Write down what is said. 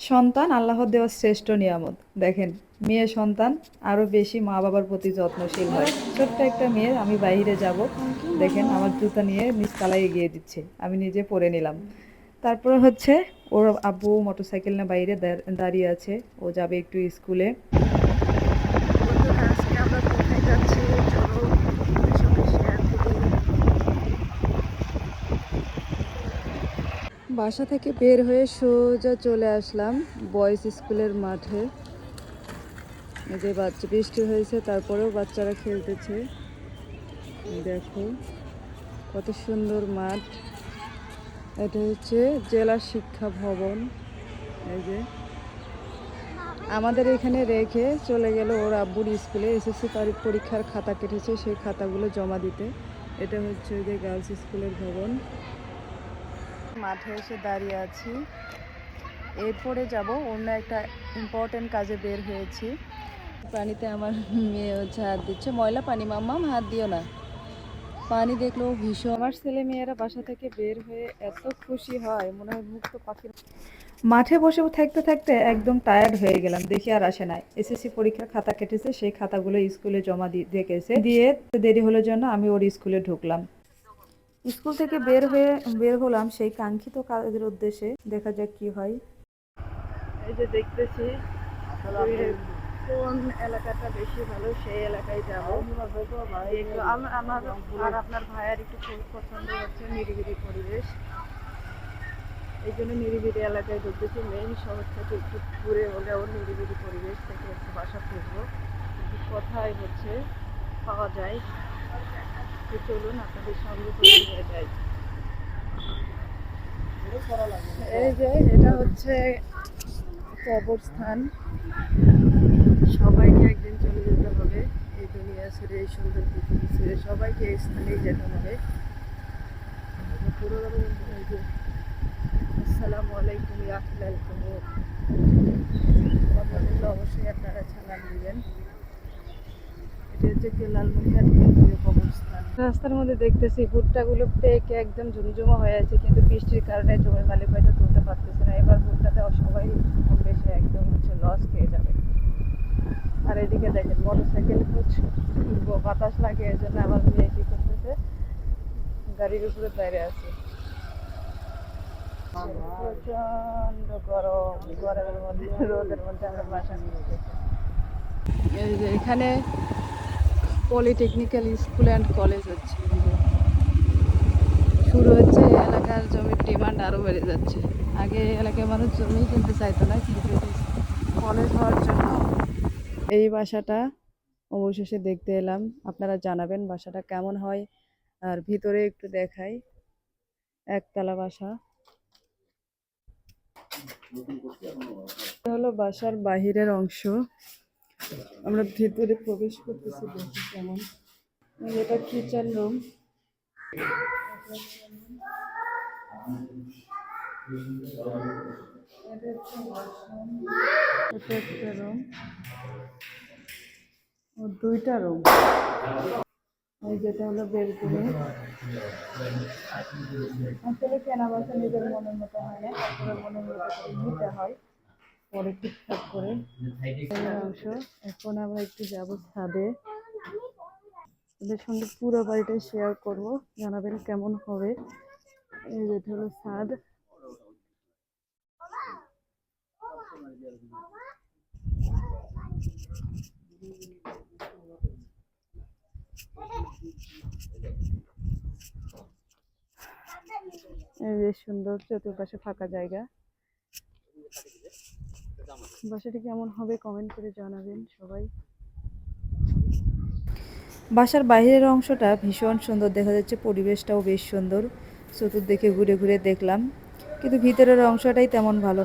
সন্তান আল্লাহর দেওয়া শ্রেষ্ঠ নিয়ামত। দেখেন, মেয়ে সন্তান আরো বেশি মা বাবার প্রতি যত্নশীল হয়। ছোট্ট একটা মেয়ে, আমি বাইরে যাব, দেখেন আমার জুতা নিয়ে নিচতলায় এগিয়ে দিচ্ছে, আমি নিজে পরে নিলাম। তারপরে হচ্ছে ওর আব্বু মোটরসাইকেল নিয়ে বাইরে দাঁড়িয়ে আছে, ও যাবে একটু স্কুলে। আজকে আমরা কোথায় যাচ্ছি চলো আপনাদের সঙ্গে শেয়ার করি। বাসা থেকে বের হয়ে সোজা চলে আসলাম বয়েজ স্কুলের মাঠে। এই যে বৃষ্টি হয়েছে, তারপরেও বাচ্চারা খেলতেছে। দেখো কত সুন্দর মাঠ। এটা হচ্ছে জেলা শিক্ষা ভবন। এই যে আমাদের এখানে রেখে চলে গেল ওর আব্বুর স্কুলে, এসএসসি পরীক্ষার খাতা কেটেছে, সেই খাতাগুলো জমা দিতে। এটা হচ্ছে ওই যে গার্লস স্কুলের ভবন। মাঠে এসে দাঁড়িয়ে আছি, এরপরে যাব অন্য একটা ইম্পর্টেন্ট কাজে বের হয়েছি। পানিতে আমার মেয়ে হচ্ছে হাত দিচ্ছে, ময়লা পানি, মাম্মাম হাত দিও না। পানি দেখলো ভীষণ। আমার ছেলে মেয়েরা বাসা থেকে বের হয়ে এত খুশি হয়, মনে হয় মুক্ত পাখির। মাঠে বসে থাকতে থাকতে একদম টায়ার্ড হয়ে গেলাম, দেখি আর আসে নাই। এসএসসি পরীক্ষার খাতা কেটেছে, সেই খাতাগুলো স্কুলে জমা দিয়ে গেছে, দিয়ে দেরি হলো জন্য আমি ওর স্কুলে ঢুকলাম। স্কুল থেকে বের হলাম সেই কাঙ্ক্ষিত কাজের উদ্দেশ্যে, দেখা যাক কি হয়। এই যে দেখতেছি কোন এলাকাটা বেশি ভালো, সেই এলাকায় যাব। আমার আর আপনার ভাইয়ের একটু খুব পছন্দ হচ্ছে নিরিবিলি পরিবেশ, এই জন্য নিরিবিলি এলাকায় ঢুকতেছি। মেইন শহর থেকে একটু ঘুরে হলেও নিরিবিলি পরিবেশ থেকে একটু বাসা খুঁজবো, কিন্তু কোথায় হচ্ছে পাওয়া যায়। তো চলুন আপনাদের সঙ্গে করে নিয়ে যাই। এই যে এটা হচ্ছে কবরস্থান। সবাইকে একদিন চলে যেতে হবে, এই দুনিয়া ছেড়ে, এই সুন্দর পৃথিবী ছেড়ে সবাইকে এই স্থানেই যেতে হবে। আসসালামু আলাইকুম ইয়াহলাল কবর। কথা বললে অবশ্যই আপনারা সালাম দিবেন। এটা হচ্ছে লালমনিরহাট কেন্দ্রীয় কবরস্থান। রাস্তার মধ্যে দেখতেছি ভুট্টাগুলো পেকে একদম ঝুমঝুমা হয়ে আছে, কিন্তু বৃষ্টির কারণে জমির মালিক হয়তো তুলতে পারতেছে না। এবার ভুট্টাতে সবাই কম বেশি একদম হচ্ছে লস খেয়ে যাবে। আর এদিকে দেখেন মোটরসাইকেল বাতাস লাগে, এর জন্য আমার মেয়ে কি করতেছে, গাড়ির উপরে দাঁড়িয়ে আছে। প্রচন্ড গরম, গরমের মধ্যে রোদের মধ্যে আমরা বাসা নিয়ে গেছি। এই যে এখানে পলিটেকনিক্যাল স্কুল অ্যান্ড কলেজ হচ্ছে, শুরু হচ্ছে। এলাকার জমির ডিমান্ড আরও বেড়ে যাচ্ছে। আগে এলাকায় মানুষ জমি কিনতে চাইতো না, কিন্তু কলেজ হওয়ার জন্য এই বাসাটা অবশেষে দেখতে এলাম। আপনারা জানাবেন বাসাটা কেমন হয়। আর ভিতরে একটু দেখাই, একতলা বাসা। হলো বাসার বাহিরের অংশ, আমরা ভিতরে প্রবেশ করতেছি, দেখি কেমন। এটা কিচেন রুম। এটা হচ্ছে ওয়াশরুম। এটা একটা রুম, ও দুইটা রুম। এই যেটা হলো বেলকনি। আসলে কেনা বাসা নিজের মনের মতো হয় না, তারপরে মনের মতো করে নিতে হয় পরে ঠিকঠাক করে। অংশ। এখন আমরা একটু যাবো ছাদে, ওদের সঙ্গে পুরো বাড়িটা শেয়ার করব, জানাবেন কেমন হবে। এই যেটা হলো ছাদ। বেশ সুন্দর, চতুর্পাশে ফাঁকা জায়গা। বাসাটি কেমন হবে কমেন্ট করে জানাবেন সবাই। বাসার বাইরের অংশটা ভীষণ সুন্দর দেখা যাচ্ছে, পরিবেশটাও বেশ সুন্দর। চতুর্দিকে ঘুরে ঘুরে দেখলাম, কিন্তু ভিতরের অংশটাই তেমন ভালো।